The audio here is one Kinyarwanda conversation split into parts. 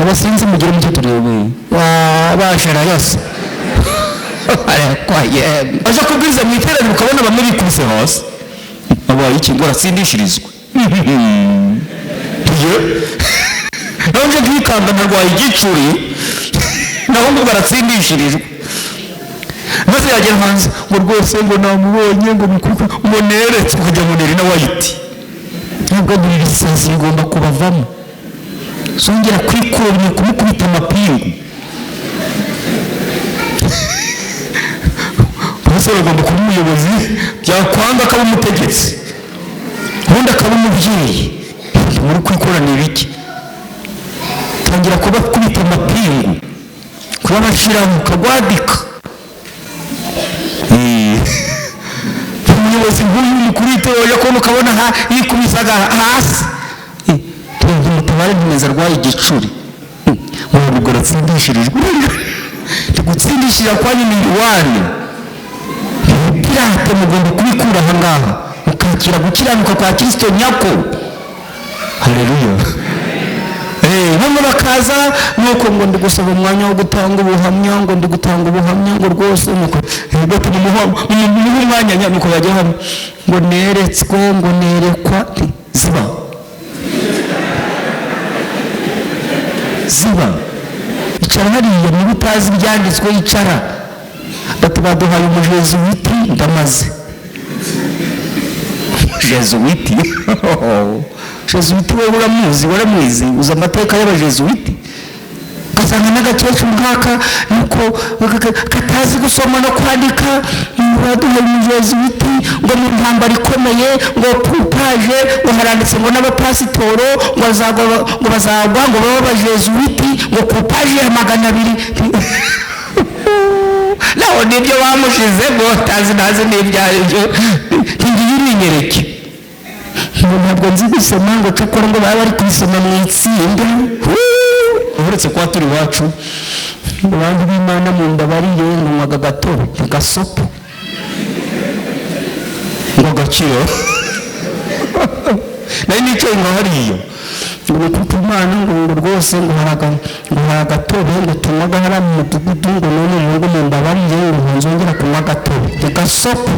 abasinzi mugire mucyo turebe wabashara yose aje kubwiriza mu iteraniro ukabona bamwe bikubise hasi abaye iki ngo aratsindishirizwa nanje kwikanga narwaye igicuri naho ngo baratsindishirijwe maze yagera hanze ngo rwose ngo namubonye ngo mukuko ngo neretse kujya mu neri na white ntabwo ibisazi bigomba kubavamo songera kwikuranya kumukubita amapingu Pastor agomba kuba umuyobozi byakwanga akaba umutegetsi ubundi akaba umubyeyi muri kwikoranira iki tangira kuba kubita amapingu kuba bashiraho kagwadika umuyobozi nk'uyu mukuru w'itorero ko mukabona yikubisaga hasi mutabare ntimeza arwaye igicuri ngo aratsindishirijwe gutsindishira kwa nyine iwanyu pirate mugomba kubikura aha ngaha mukakira gukiranuka kwa Kristo nyako. Haleluya. Bamwe bakaza nuko ngo ndi gusaba umwanya wo gutanga ubuhamya ngo ndi gutanga ubuhamya ngo rwose nuko gato mu mwanya nyanuko bajya hano ngo neretswe ngo nerekwa ziba icara hariya niba utazi ibyanditswe yicara bati baduhaye umujezuwiti ndamaze jezuwiti jezuwiti wowe uramuzi uzi amateka y'abajezuwiti ugasanga n'agakecuru nk'aka nuko katazi gusoma no kwandika baduhaye umujezuwiti ngo mu ntambara ikomeye ngo pupaje ngo haranditse ngo n'abapasitoro ngo bazagwa ngo baba abajezuwiti ngo pupaje ya 200 naho nibyo bamushize ngo tazi n'ibyayo ngiye ninyereke ntabwo nzi gusoma ngo cyakora ngo baba bari kwisoma mu itsinda uretse kwa turi wacu abantu b'Imana mu ndabariye ngo gatobe gasopo ngo gakiro nayo nico ngo hariyo ngo kutumana ngo rwose ngo haragatobe ngo tunaga hara mu mudugudu ngo none ngo mu ndabariye ngo nzongera kunywa gatobe gasopo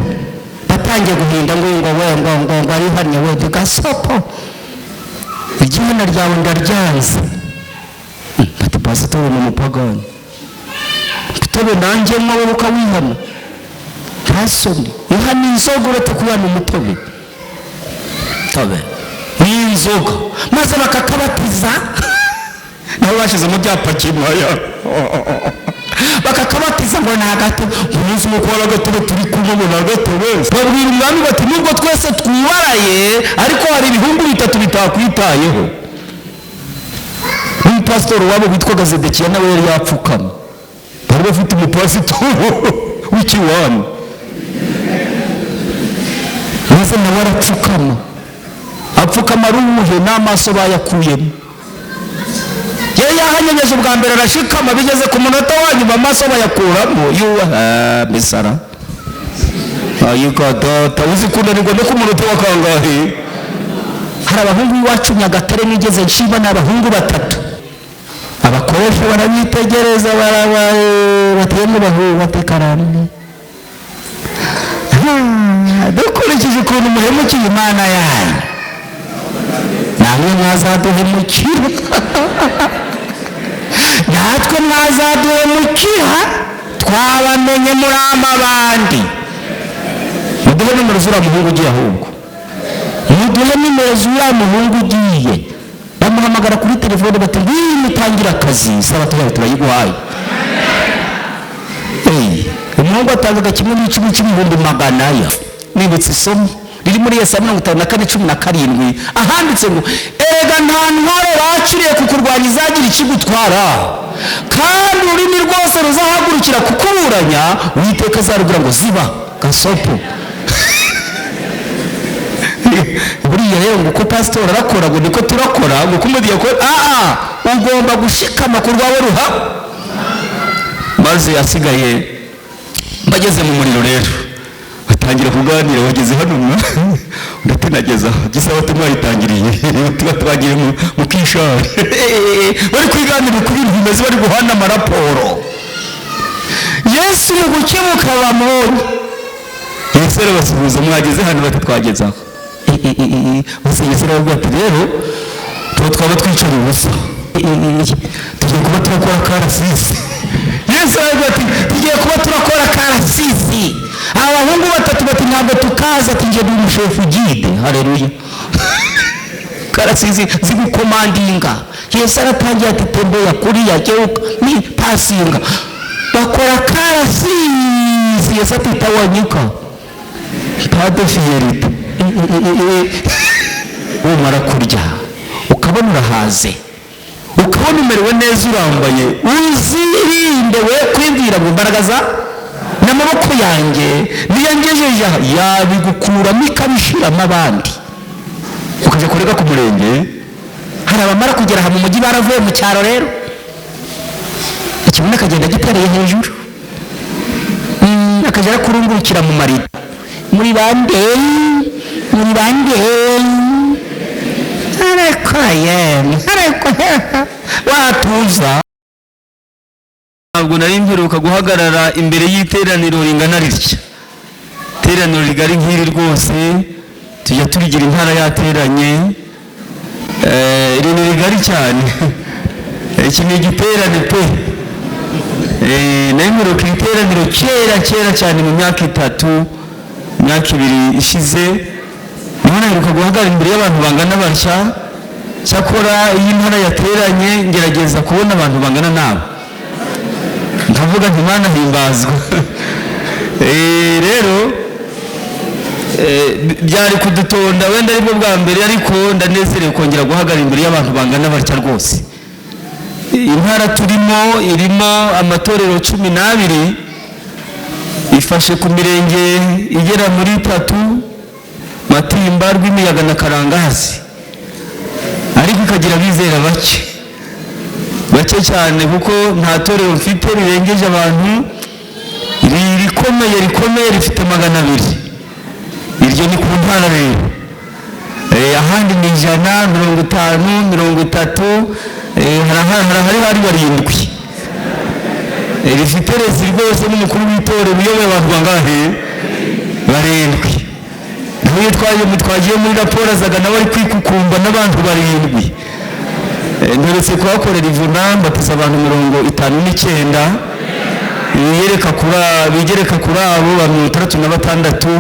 batangiye guhinda ngo ari hanya we gasopo igihana ryawe ndaryanze bati pasitoro mu mupagani tobe nanjye mwawe ukawihana ntasoni ihana inzoga uretse kubana umutobe tobe n'inzoga maze bakakabatiza nabo bashize mu byapa kimaya bakakabatiza ngo nagato umunsi wo kwa gatobe turi kumwe mu gatobe babwira umwami bati nubwo twese twibaraye ariko hari ibihumbi 3 bitakwitayeho. Pastor wabo witwa Zedekiya nawe yari yapfukama bari bafite umupasitoro w'ikiwami maze nawe apfukama ari umuhe n'amaso bayakuyemo yari yahanyenyeje ubwa mbere arashikama bigeze ku munota wanyuma amaso bayakuramo yuwa misara ayikadata uzikunanirwa no ku munota wa kangahe. Hari abahungu iwacu Nyagatare nigeze nshiba n'abahungu 3 abakoresha barabitegereza batemu batekarane dukurikije ukuntu muhemukiye Imana yanyu namwe mwazaduhemukira natwe mwazaduhemukira twabamenye muri amabandi muduhe nimero z'uriya muhungu ugiye ahubwo muduhe nimero z'uriya muhungu ugiye bamuhamagara kuri telefone bati mutangira akazi saba turayiguhaye. Umuhungu atangaga kimwe n'icumi cy'ibihumbi 100 nibutse isomo riri muri Yesaya 54:17 ahanditse ngo erega nta ntwaro bakiriye kukurwanya izagira ikigutwara kandi ururimi rwose ruzahagurukira kukuburanya Uwiteka azarubwira ngo ziba gasopo. Buriya rero ngo ko pastor arakora ngo niko turakora ngo kumudiye ko ugomba gushikama ku rwawe ruha maze yasigaye bageze mu muriro rero tangira kuganira wageze hano ndatinageza gisaba tumwayitangiriye tuba twagiye mu kishari bari kwiganira ku bintu bimeze bari guhana amaraporo. Yesu mu gukemuka bamubonye. Yesu arabasuhuza mwageze hano bati twageze aho. Bose Yesu aravuga ati rero twaba twicara ubusa tugiye kuba turakora karasisi. Yesu aravuga ati tugiye kuba turakora karasisi. Abahungu batatu bati ntabwo tukaza, ati nje ndi umushefu gide. Haleluya. Karasisi zigukomandinga. Yesu aratangira ati tembeya kuriya geuka ni pasinga bakora karasisi. Yesu ati tawanyika pade fiyerite. Umara kurya ukabona urahaze, ukabona umerewe neza, urambaye, uzirinde we kwibwira ngo imbaraga za n'amaboko yanjye niyangejeje yabigukuramo ikabishiramo abandi. Ukajya kurega ku murenge, hari abamara kugera aha mu mujyi baravuye mu cyaro, rero ikibuno akagenda gitereye hejuru, akajya arakurungurukira mu marido. Muri bande ariko watuza. Ntabwo nari mperuka guhagarara imbere y'iteraniro ringana ritya, iteraniro rigari nk'iri rwose. Tujya turigira intara yateranye, iri ni rigari cyane. Iki ni igiterane pe. Nari mperuka iteraniro kera cyane mu myaka 3 imyaka 2 ishize. Niho naheruka guhagarara imbere y'abantu bangana batya. Cyakora iyi ntara yateranye ngerageza kubona abantu bangana nabo, ndavuga nti Imana himbazwa. Rero byari kudutonda wenda aribwo bwa mbere, ariko ndanezerewe kongera guhagarara imbere y'abantu bangana batya rwose. Intara turimo irimo amatorero 12, ifashe ku mirenge igera muri 3: Matimba, Rwimiyaga na Karangazi, ariko ikagira bizera bake cyane, kuko nta torero mfite rirengeje abantu. rikomeye rifite 200. Iryo ni ku ntara rero. Ahandi ni 150, 30, hari 7. Rifite resi rwose n'umukuru w'itorero uyoboye abantu bangahe? 7. Nawe twagiye muri raporo azaga nawe ari kwikukumba n'abantu 7. Nturetse kuhakorera ivuna mbatiza abantu 59, bigereka kuri abo 36.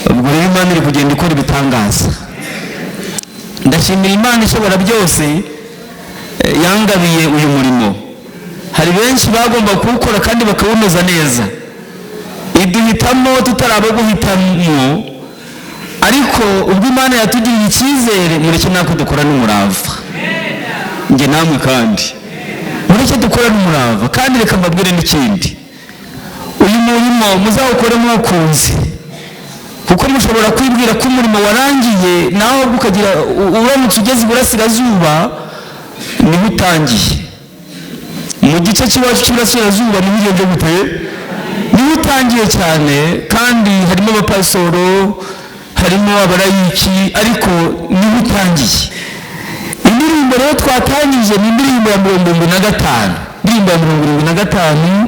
Ubwo rero Imana iri kugenda ikora ibitangaza. Ndashimira Imana ishobora byose yangabiye uyu murimo. Hari benshi bagomba kuwukora kandi bakawunoza neza. Iduhitamo tutaraba guhitamo, ariko ubwo Imana yatugiriye icyizere, mureke nako dukora n'umurava. Nge namwe kandi mureke dukora n'umurava. Kandi reka mbabwire n'ikindi, uyu murimo muzawukore mukunze, kuko mushobora kwibwira ko umurimo warangiye, naho ukagira uramutse ugeze iburasirazuba niho utangiye. Mu gice cy'iwacu cy'iburasirazuba niho ugeze gute? Niho utangiye cyane, kandi harimo abapasoro, harimo abarayiki, ariko niho utangiye. Indirimbo rero twatangije ni indirimbo ya 75. Indirimbo ya 75,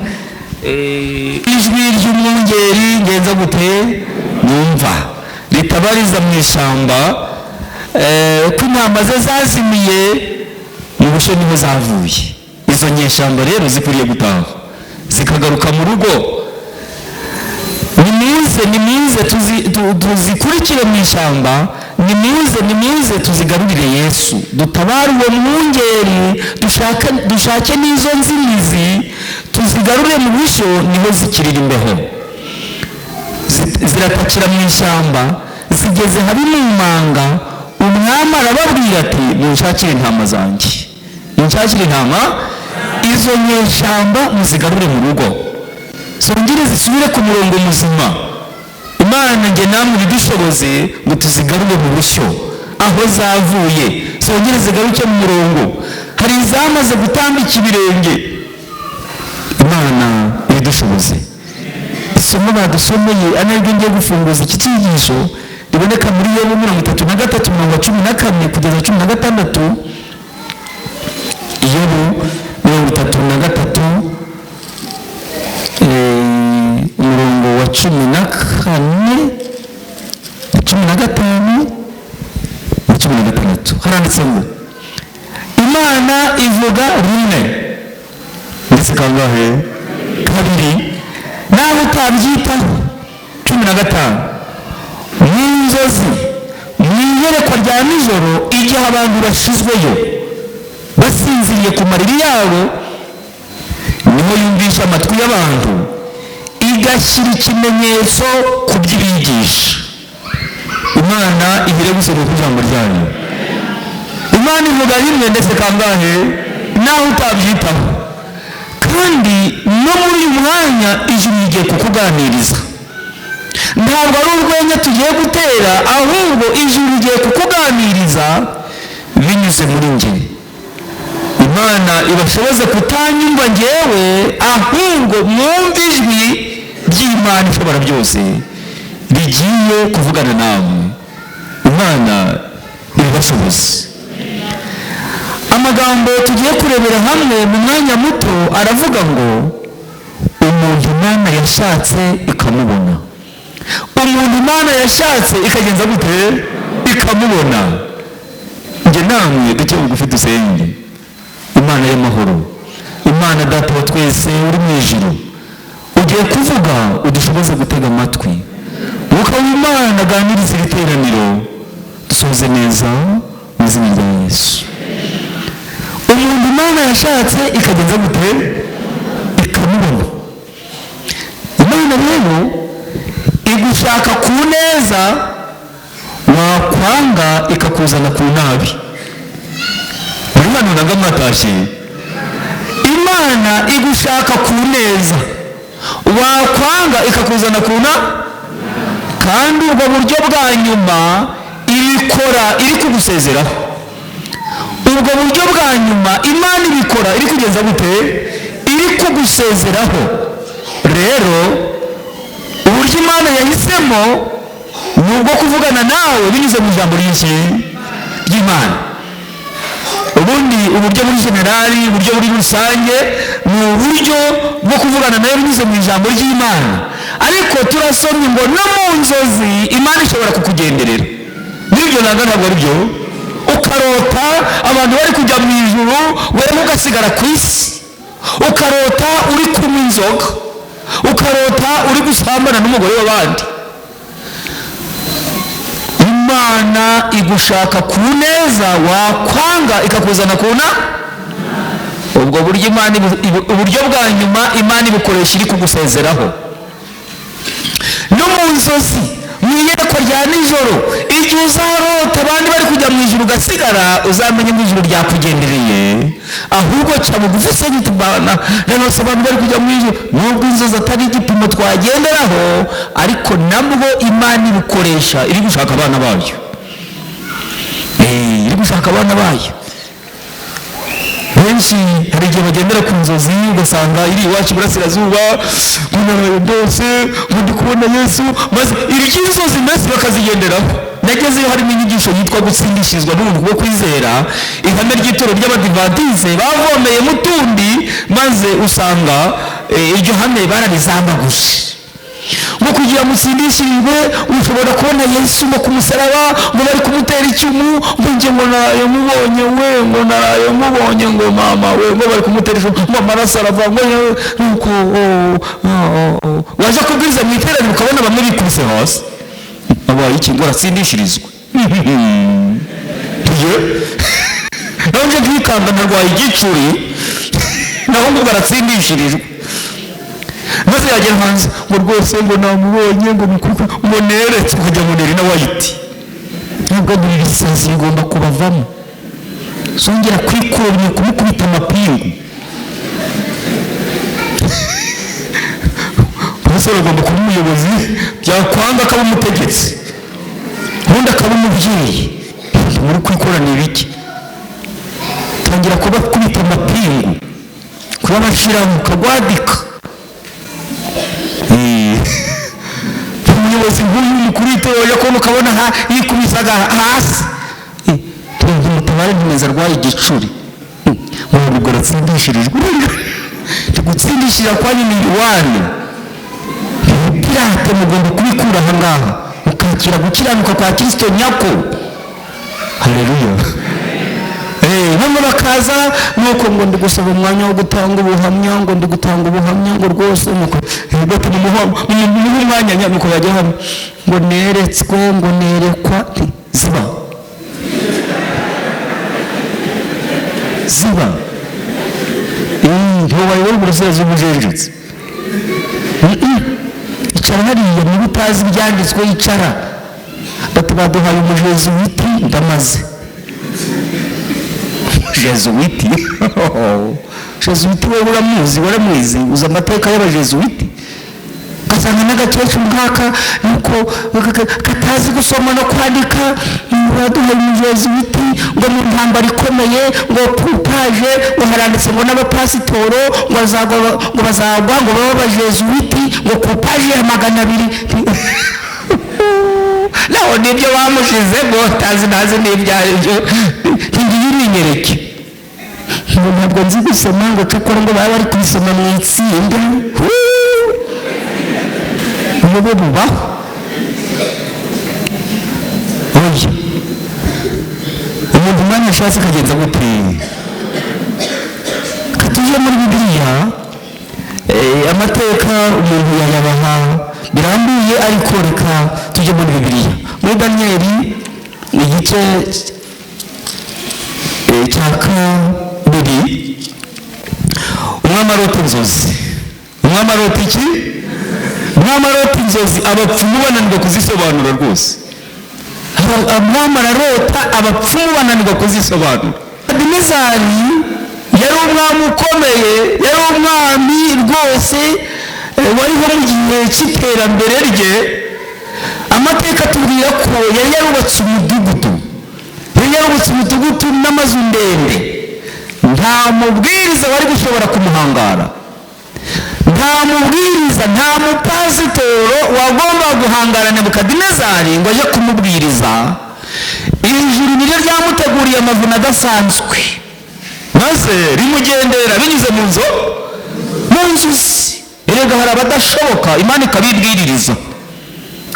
ijwi ry'umwungeri ngenza gute numva ritabariza mu ishyamba, ko intama ze zazimiye mu busho niho zavuye. Izo nyeshyamba rero zikwiriye gutaha zikagaruka mu rugo. Nimuze tuzikurikire mu ishyamba, nimuze tuzigarurire Yesu, dutabare uwo mwungeri, dushake n'izo nzimizi tuzigarure mu busho niho zikirira imbeho. Ziratakira mu ishyamba, zigeze habi mu manga, umwami arababwira ati munshakire intama zanjye, munshakire intama. Izo nyeshyamba muzigarure mu rugo, zongere zisubire ku murongo muzima. Imana nge namwe bidushoboze ngo tuzigarure mu bushyo aho zavuye, zongere zigaruke mu murongo. Hari izamaze gutambika ibirenge, Imana ibidushoboze isomo badusomeye anaryo ngiye gufunguza iki cyigisho riboneka muri Yobu 33:14 kugeza 16. Yobu 33 umurongo wa 14, 15, 16 haranditse ngo Imana ivuga rimwe ndetse kangahe kabiri nawe utabyitaho. 15 n'inzozi mwiyerekwa rya nijoro igihe abantu bashizweyo basinziriye ku mariri yabo niho yumvisha amatwi y'abantu igashyira ikimenyetso ku by'ibigisha. Imana ihire gusoma ku ijambo ryayo. Imana ivuga rimwe ndetse kangahe nawe utabyitaho, kandi no muri uyu mwanya ijuru rigiye kukuganiriza. Ntabwo ari urwenya tugiye gutera, ahubwo ijuru rigiye kukuganiriza binyuze muri njye. Imana ibashoboze kutanyumva njyewe, ahubwo mwumve ijwi ry'Imana ishobora byose rigiye kuvugana nawe. Imana ibashoboze. Amagambo tugiye kurebera hamwe mu mwanya muto aravuga ngo umuntu Imana yashatse ikamubona. Umuntu Imana yashatse ikagenza gute? Ikamubona. Njye namwe duke bugufi dusenge. Imana y'amahoro, Imana Data wa twese uri mu ijuru, ugiye kuvuga udushoboze gutega amatwi. Mwuka w'Imana aganiriza iri teraniro dusoze neza mu izina rya Yesu. Umuntu Imana yashatse ikagenza gute? Ikamubona. Imana rero igushaka ku neza, wakwanga ikakuzana ku nabi. Muri hano nanga mwatashye. Imana igushaka ku neza, wakwanga ikakuzana ku nabi, kandi ubwo buryo bwa nyuma ibikora iri kugusezeraho. Ubwo buryo bwa nyuma Imana ibikora iri kugenza gute? Iri kugusezeraho. Rero uburyo Imana yahisemo ni ubwo kuvugana nawe binyuze mu ijambo ry'Imana. Ubundi uburyo muri generali, uburyo muri rusange ni uburyo bwo kuvugana nawe binyuze mu ijambo ry'Imana. Ariko turasomye ngo no mu nzozi Imana ishobora kukugenderera. N'ibyo ntabwo ari byo. Ukarota abantu bari kujya mu ijuru, wewe ugasigara ku isi. Ukarota uri kunywa inzoga, ukarota uri gusambana n'umugore w'abandi. Imana igushaka ku neza, wakwanga ikakuzana ku nabi. Ubwo buryo Imana uburyo bwa nyuma Imana ibukoresha iri kugusezeraho. No mu nzozi mu iyerekwa rya nijoro igihe uzarota abandi bari kujya mu ijuru ugasigara, uzamenye ngo ijuru ryakugendereye. Ahubwo ca bugufi se gitubana rero abantu bari kujya mu ijuru, nubwo inzozi atari igipimo twagenderaho, ariko nabwo Imana ibukoresha iri gushaka abana bayo. Iri gushaka abana bayo. Benshi hari igihe bagendera ku nzozi ugasanga iri iwacu iburasirazuba, munarayo byose ndi kubona Yesu, maze iry'inzozi mbese bakazigenderaho. Nagezeyo harimo inyigisho yitwa gutsindishirizwa n'ubuntu bwo kwizera, ihame ry'itoro ry'Abadivantiste bavomeye mu tundi, maze usanga iryo hame bararizambaguje. Ngo kugira mutsindishirizwe ushobora kubona Yesu ngo ku musaraba, ngo bari kumutera icyumu, ngo njye ngo narayo mubonye we, ngo narayo mubonye, ngo mama we, ngo bari kumutera icyumu, ngo amaraso arava, ngo nuko waje kubwiriza mu iteraniro ukabona bamwe bikubise hasi. Abaye iki ngo aratsindishirizwa. Nanje kwikanga narwaye igicuri, naho ngo baratsindishirizwa. Maze yagera hanze ngo rwose ngo namubonye, ngo ngo neretse kujya mu neri na white. Nubwo muri lisansi igomba kubavamo. Songera kwikuranya kumukubita amapingu. Pastor agomba kuba umuyobozi, byakwanga akaba umutegetsi, ubundi akaba umubyeyi. Muri kwikoranira iki? Tangira kuba kubita amapingu, kuba bashira mu kagwadika. umukuru w'itorero kubona ukabona yikubisaga hasi mutabare ntimeza arwaye igicuri ubwo ratsindishirijwe gutsindishira kwa nyine iwane pirate mugomba kubikura aha ngaha ukakira gukiranuka kwa Kristo nyako. Haleluya. Bamwe bakaza nuko ngo ndi gusaba umwanya wo gutanga ubuhamya, ngo ndi gutanga ubuhamya ngo rwose nuko bati mu mwanya nyamuko bajya hano ngo neretswe ngo nerekwa ziba ntiwabaye uburasirazi bw'ubujenjetse icara hariya niba utazi ibyanditswe yicara bati baduhaye umujezuwiti ndamaze jezuwiti wowe waramuzi uzi amateka y'abajezuwiti ugasanga n'agakecuru nk'aka nuko katazi gusoma no kwandika baduhaye umujezuwiti ngo mu ntambara ikomeye ngo pupaje ngo haranditse ngo n'abapasitoro ngo bazagwa ngo babe abajezuwiti ngo pupaje ya 200 naho nibyo bamushize ngo ntazi n'ibyayo ngiye ninyereke ngo ntabwo nzi gusoma ngo cyakora ngo baba bari kubisoma mu itsinda ubu bubaho. Oya umuntu umwanya ashatse kagenza gute katuje muri Bibiliya amateka umuntu yayabaha birambuye ariko reka tujye muri Bibiliya muri Daniyeli igice cya 2 umwami arota inzozi. Umwami arota iki? Umwami arota inzozi abapfumu bananirwa kuzisobanura rwose. Umwami ararota abapfumu bananirwa kuzisobanura. Nebukadinezari yari umwami ukomeye, yari umwami rwose wariho mu gihe cy'iterambere rye. Amateka atubwira ko yari yarubatse umudugudu n'amazu ndende. Nta mubwiriza wari gushobora kumuhangara, nta mubwiriza, nta mupasitoro wagomba guhangara Nebukadinezari ngo aje kumubwiriza. Ijuru niryo ryamuteguriye amavuna adasanzwe maze rimugendera binyuze mu nzozi. Erega hari abadashoboka Imana ikabibwiririza,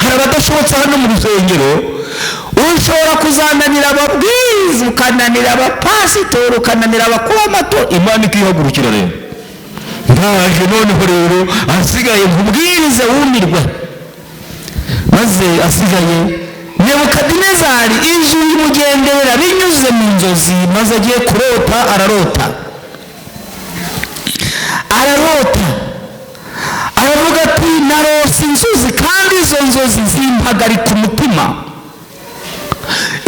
hari abadashobotse hano mu rusengero. Ushobora kuzananira ababwiriza, ukananira abapasitori, ukananira abakuru b'amatorero, Imana ikihagurukira rero. Ndaje noneho rero asigaye nkubwirize wumirwe. Maze asigaye Nebukadinezari ijuru rimugenderera binyuze mu nzozi, maze agiye kurota ararota aravuga ati narose inzozi kandi izo nzozi zimpagarika umutima.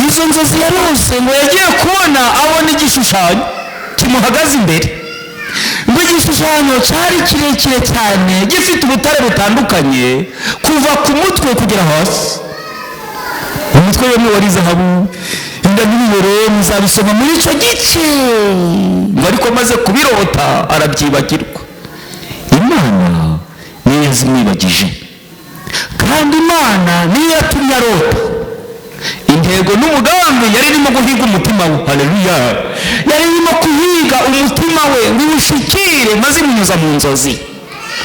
Izo nzozi yarose ngo yagiye kubona abona igishushanyo kimuhagaze imbere, ngo igishushanyo cyari kirekire cyane gifite ubutare butandukanye kuva ku mutwe kugera hasi. Umutwe wemwe wari zahabu, inda n'ibibero muzabisoma muri icyo gice. Ngo ariko maze kubirota arabyibagirwa. Imana niyo yazimwibagije, kandi Imana niyo yatumye arota. Intego n'umugambi yari irimo guhiga umutima we. Haleluya. Yari irimo kuhiga umutima we ngo ushikire, maze imunyuza mu nzozi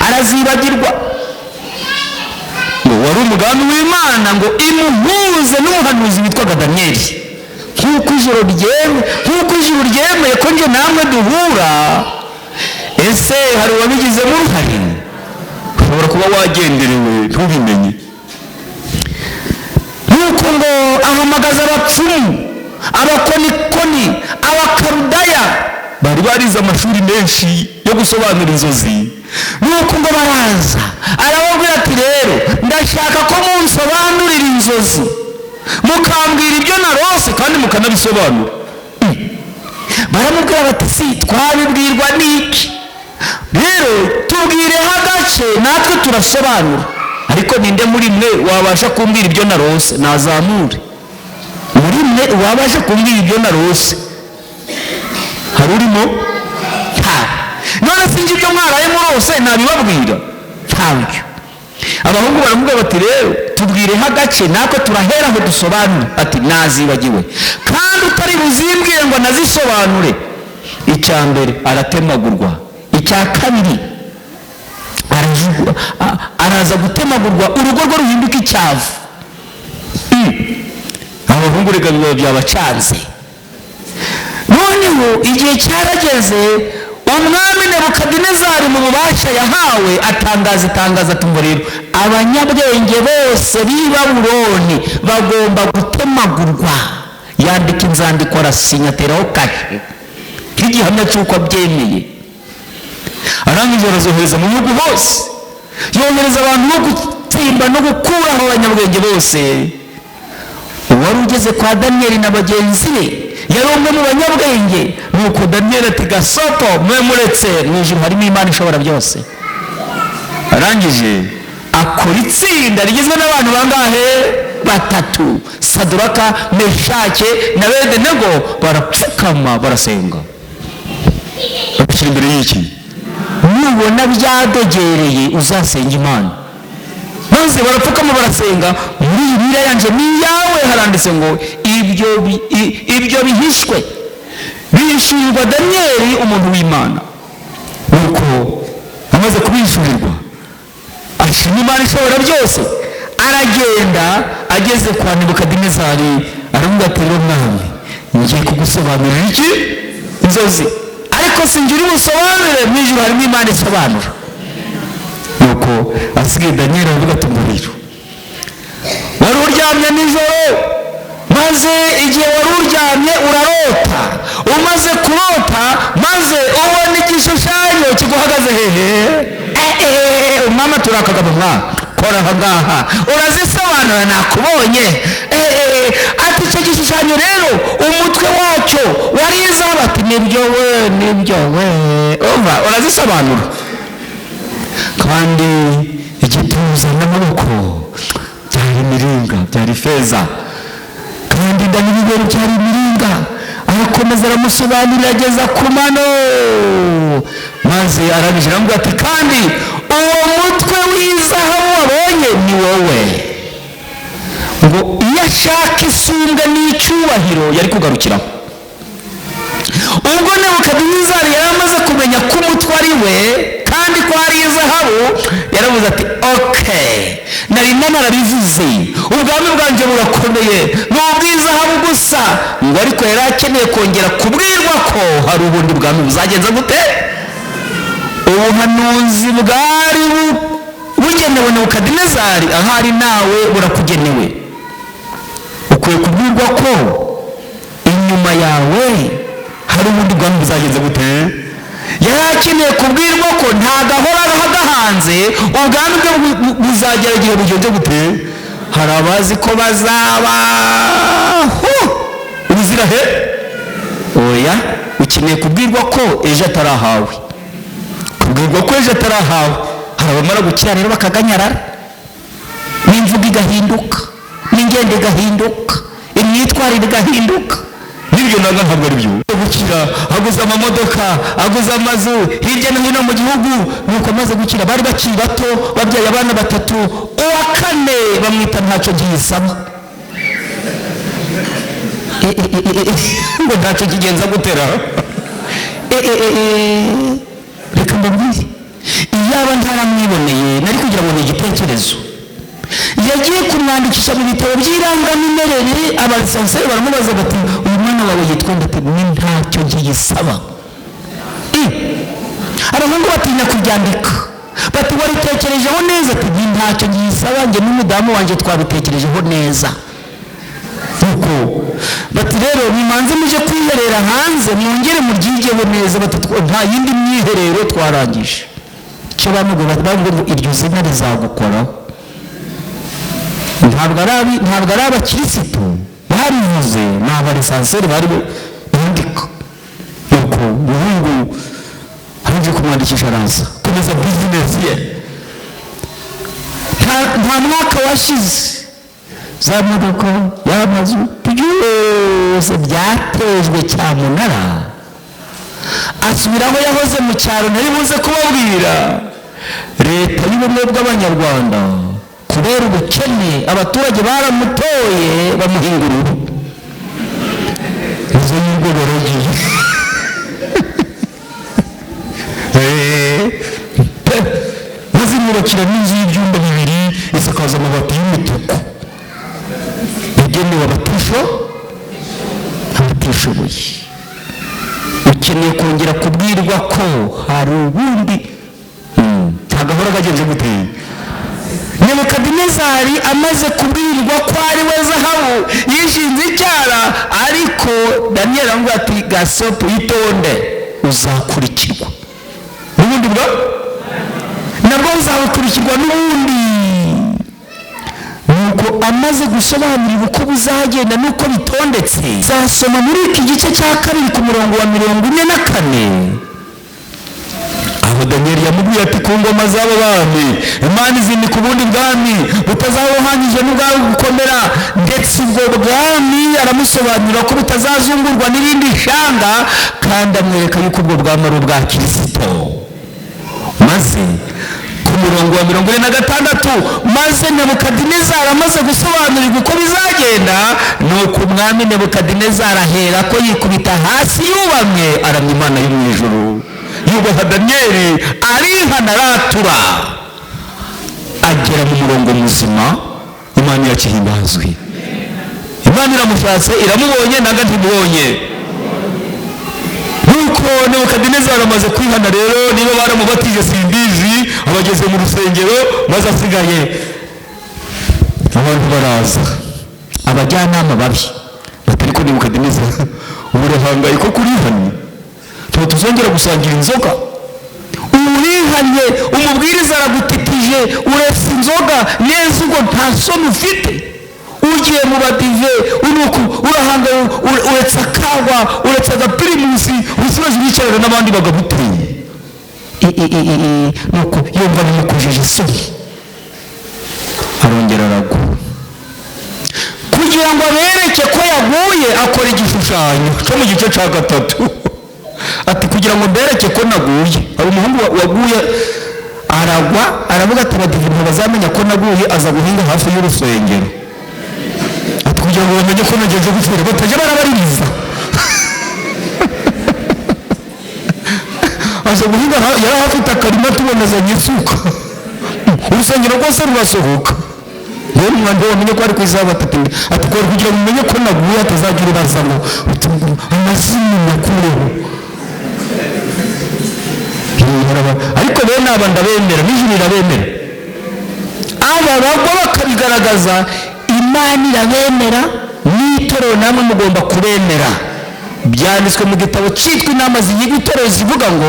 arazibagirwa. Ngo wari umugambi w'Imana ngo imuhuze n'umuhanuzi witwaga Daniyeli. Nk'uko ijuru ryemeye ko nje namwe duhura, ese hari uwabigizemo uruhare? Ushobora kuba wagenderewe ntubimenye. Nuko ngo ahamagaza abapfumu, abakonikoni, abakarudaya, bari barize amashuri menshi yo gusobanura inzozi. Nuko ngo baraza arababwira ati rero ndashaka ko munsobanurira inzozi, mukambwira ibyo narose kandi mukanabisobanura. Baramubwira bati si twabibwirwa n'iki, rero tubwireho agace natwe turasobanura. Ariko ninde muri mwe wabasha kumbwira ibyo narose? Nazamure. Muri mwe wabasha kumbwira ibyo narose? Hari urimo? None sinzi ibyo mwaraye murose nabibabwira? Ntabyo. Abahungu baramubwira bati rero tubwireho agace natwe turaheraho dusobanure. Ati nazibagiwe kandi utari buzimbwire ngo nazisobanure. Icya mbere aratemagurwa, icya kabiri araza gutemagurwa, urugo rwe ruhinduka icyavu. Abahungu reka biba byabacanze. Noneho igihe cyarageze, umwami Nebukadinezari mu bubasha yahawe atangaza ati ngo rero abanyabwenge bose b'i Babuloni bagomba gutemagurwa. Yandika inzandiko, arasinya, ateraho kashe nk'igihamya cy'uko abyemeye. Arangije arazohereza mu bihugu hose, yohereza abantu bo gutsimba no gukuraho abanyabwenge bose. Uwari ugeze kwa Daniyeli na bagenzi be yari umwe mu banyabwenge. Nuko Daniyeli ati gasopo mwe muretse, mu ijuru harimo Imana ishobora byose. Arangije akora itsinda rigizwe n'abantu bangahe? 3, Saduraka, Meshake na Abedenego. Barapfukama barasenga, bakishyira imbere y'iki. Nubona byadogereye uzasenga Imana. Maze barapfukama barasenga. Muri Bibiliya yanje niyawe haranditse ngo ibyo bihishwe bishyurirwa Daniyeli umuntu w'Imana. Nuko amaze kubishyurirwa ashima Imana ishobora byose, aragenda. Ageze kwa Nebukadinezari aravuga ati rero mwami, ngiye kugusobanurira iki inzozi, ariko sinjye uri busobanurire, mu ijuru harimo Imana isobanura. Nuko asigaye Daniyeli aravuga ati nguriro, wari uryamye nijoro, maze igihe wari uryamye urarota, umaze kurota maze ubona igishushanyo kiguhagaze hehe. Umwami turakagaba mwana kora ahangaha urazisobanura, nakubonye. Ati icyo gishushanyo rero umutwe wacyo wari izahabu. Ati nibyo we urazisobanura. Kandi igituza n'amaboko byari imiringa, byari feza, kandi inda n'ibibero byari imiringa. Arakomeza aramusobanurira ageza ku mano, maze arabije aramubwira ati kandi uwo mutwe w'izahabu wabonye ni wowe. Ngo iyo ashaka isumbwe n'icyubahiro yari kugarukiraho. Ubwo Nebukadinezari yari amaze kumenya ko umutwe ari we kandi ko ari izahabu, yaravuze ati okay, nari narabivuze, ubwami bwanjye burakomeye ni ubw'izahabu gusa. Ngo ariko yari akeneye kongera kubwirwa ko hari ubundi bwami buzagenza gute. Ubuhanuzi bwari bugenewe Nebukadinezari, ahari nawe burakugenewe. Ukwiye kubwirwa ko inyuma yawe hari ubundi bwami buzagenza gute. Yari akeneye kubwirwa ko ntagahora gahanze, ubwami bwe buzagera igihe bugenze gute. Hari abazi ko bazabaho ubuzirahe. Oya, ukeneye kubwirwa ko ejo atarahawe. Kubwirwa ko ejo atarahawe. Hari abamara gukira rero bakaganyarara, n'imvugo igahinduka, n'ingendo igahinduka, imyitwarire igahinduka. Nibyo naga ntabwo ari byo. Gukira aguze amamodoka, aguze amazu hirya no hino mu gihugu. Nuko amaze gukira bari bakiri bato, babyaye abana 3, uwa 4 bamwita ntacyo gisaba. Ngo ntacyo kigenza gutera. Reka mbabwire, iyaba ntaramwiboneye nari kugira ngo ni igitekerezo. Yagiye kumwandikisha mu bitabo by'irangamimerere. Abasanseri baramubaza bati uyu mwana wawe yitwa ndetse ni ntacyo gisaba. Abahungu batinya kubyandika, bati waritekerejeho neza. Ati ntacyo gisaba, njye n'umudamu wanjye twabitekerejeho neza. Nuko bati rero nimanze muje kwiherera hanze, mwongere muryigeho neza. Bati nta yindi myiherero twarangije. Icyo bamubwira bati ngo iryo zina rizagukoraho. Ntabwo ari abakirisitu barivuze, ni abarisanseri bari bandika. Nuko umuhungu aje kumwandikisha araza komeza bizinesi ye. Nta mwaka washize za modoka y'amazu byose byatejwe cyamunara. Asubiraho yahoze mu cyaro, nari buze kubabwira leta y'ubumwe bw'abanyarwanda kubera ubukene abaturage baramutoye bamuhinga uruhu. izo y'ingoborogiye maze imwubakira n'inzu y'ibyumba 2 isakaza amabati y'umutuku yagenewe abatishoboye. ukeneye kongera kubwirwa ko hari ubundi ntagahora gagenze guteye. Nebukadinezari amaze kubwirwa ko ari we zahabu yishinze icyara, ariko Daniyeli aramubwira ati gasopo yitonde uzakurikirwa n'ubundi nabwo uzakurikirwa n'ubundi. nuko amaze gusobanurirwa uko bizagenda n'uko bitondetse, zasoma muri iki gice cya 2 ku murongo wa 44. aho Daniyeli yamubwiye ati ku ngoma z'abo bami Imana izindi ku bundi bwami butazabuhanyije n'ubwawe gukomera, ndetse ubwo bwami aramusobanurira ko butazazungurwa n'irindi shanga, kandi amwereka yuko ubwo bwami ari ubwa Kristo. maze ku murongo wa 46, maze Nebukadinezari amaze gusobanurirwa uko bizagenda, nuko umwami Nebukadinezari ahera ko yikubita hasi yubamye aramya Imana yo mu ijuru, yubaha Daniyeli, arihana aratura, agera mu murongo muzima. Imana irakihimbazwe. Imana iramushatse iramubonye naga ntibonye. nuko Nebukadinezari amaze kwihana rero, niba baramubatije simbizi, abageze mu rusengero, maze asigaye abantu baraza, abajyanama babi batari ko Nebukadinezari uburahangaye ko kurihanye tuba tuzongera gusangira inzoga. urihanye umubwiriza aragutitije, uretse inzoga neza ubwo nta soni ufite, ugiye mu badive unuko urahangaye, uretse akagwa, uretse agapirimusi, usibaje bicarana n'abandi bagabuteye. nuko yumva bimukojeje isoni, arongera aragwa. kugira ngo abereke ko yaguye, akora igishushanyo cyo mu gice cya 3. ati kugira ngo mbereke ko naguye. hari umuhungu waguye aragwa, aravuga ati abadive ntibazamenya ko naguye, aza guhinga hafi y'urusengero. ati kugira ngo bamenye ko nagenze gutwira, batajya barabaririza. aza guhinga, yari afite akarima tubonezanya isuka, urusengero rwose rurasohoka. rero umwanda wamenye ko ari ku isaha batatu, ati kugira ngo umenye ko naguye atazagira ubazamo amazina nakureho. ariko bene aba ndabemera, n'ijuru irabemera. aba bagwa bakabigaragaza, Imana irabemera, n'itorero namwe mugomba kubemera. byanditswe mu gitabo cyitwa Inama ziyiga itorero, zivuga ngo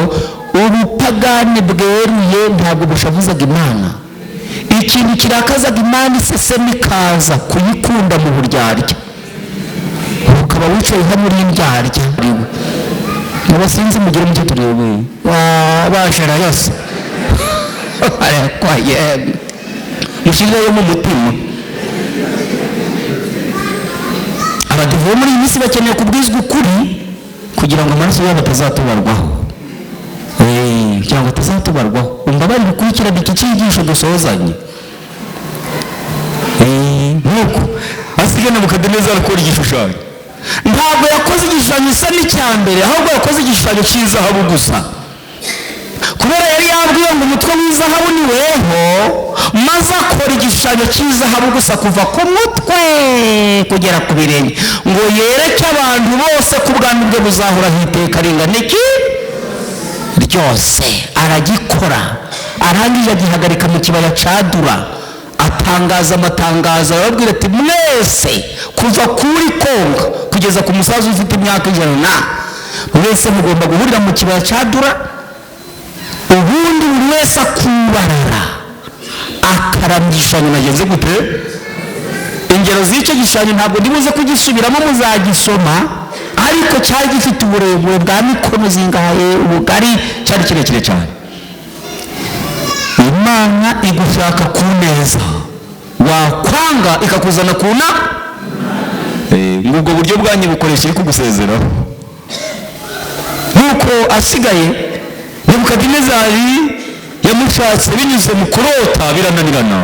ubupagani bweruye ntabwo bushavuzaga Imana. ikintu kirakazaga Imana iseseme ikaza kuyikunda mu buryarya, ukaba wicaye hano uri indyarya. abasinzi mugire mucyo turebe wabashara yose arekwaye mushireyo mu mutima. abadive muri iyi minsi bakeneye kubwizwa ukuri kugira ngo amaraso yabo atazatubarwaho, kugira ngo atazatubarwaho. umva bari gukurikirana iki cyigisho dusozanye. nuko asigaye Nebukadinezari akora igishushanyo. ntabwo yakoze igishushanyo isa n'icya mbere, ahubwo yakoze igishushanyo cy'izahabu gusa, kubera yari yabwiwe ngo umutwe w'izahabu ni weho, maze akora igishushanyo cy'izahabu gusa kuva ku mutwe kugera ku birenge, ngo yereke abantu bose ko ubwami bwe buzahora iteka ringana iki ryose. aragikora, arangije agihagarika mu kibaya cya Dura, atangaza amatangazo, arababwira ati mwese kuva kuri Kongo kugeza ku musaza ufite imyaka 100, mwese mugomba guhurira mu kibaya cya Dura, ubundi buri wese akubarara akaramya igishushanyo nagenze gute. ingero z'icyo gishushanyo ntabwo ndibuze kugisubiramo, muzagisoma, ariko cyari gifite uburebure bwa mikono zingahe, ubugari, cyari kirekire cyane. Imana igushaka ku neza, wakwanga ikakuzana ku na ubwo buryo bwanyu bukoresha iri kugusezeraho. nuko asigaye Nebukadinezari yamushatse binyuze mu kurota, birananirana.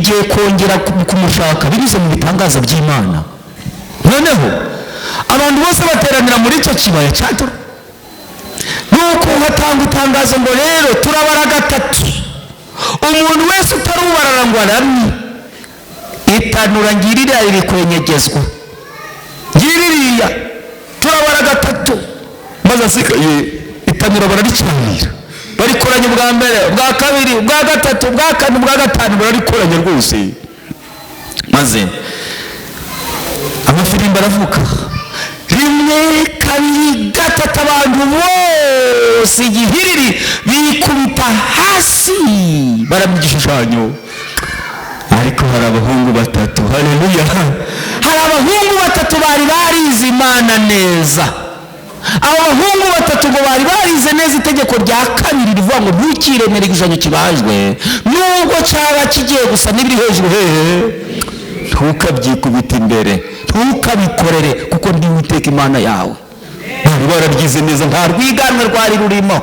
bigiye kongera kumushaka binyuze mu bitangaza by'Imana. Noneho abantu bose bateranira muri icyo kibaya cya Dura, nuko hatanga itangazo ngo rero turabara gatatu, umuntu wese utarubarara ngo aramye. Itanura ngirira riri kwenyegezwa, ngiririya turabara gatatu, maze asigaye itanura bararicanira, barikoranye bwa mbere, bwa kabiri, bwa gatatu, bwa kane, bwa gatanu, bararikoranye rwose. Maze amafirimbi aravuka, rimwe kabiri gatatu, abantu bose igihiriri bikubita hasi baramya igishushanyo. Ariko hari abahungu batatu, haleluya, hari abahungu batatu bari barize Imana neza. Abo bahungu batatu ngo bari barize neza itegeko rya kabiri rivuga ngo ntukiremere igishushanyo kibajwe nubwo cyaba kigiye gusa n'ibiri hejuru, ntukabyikubita imbere, ntukabikorere, kuko ndi Uwiteka Imana yawe. Bari barabyize neza, nta rwiganwe rwari rurimo.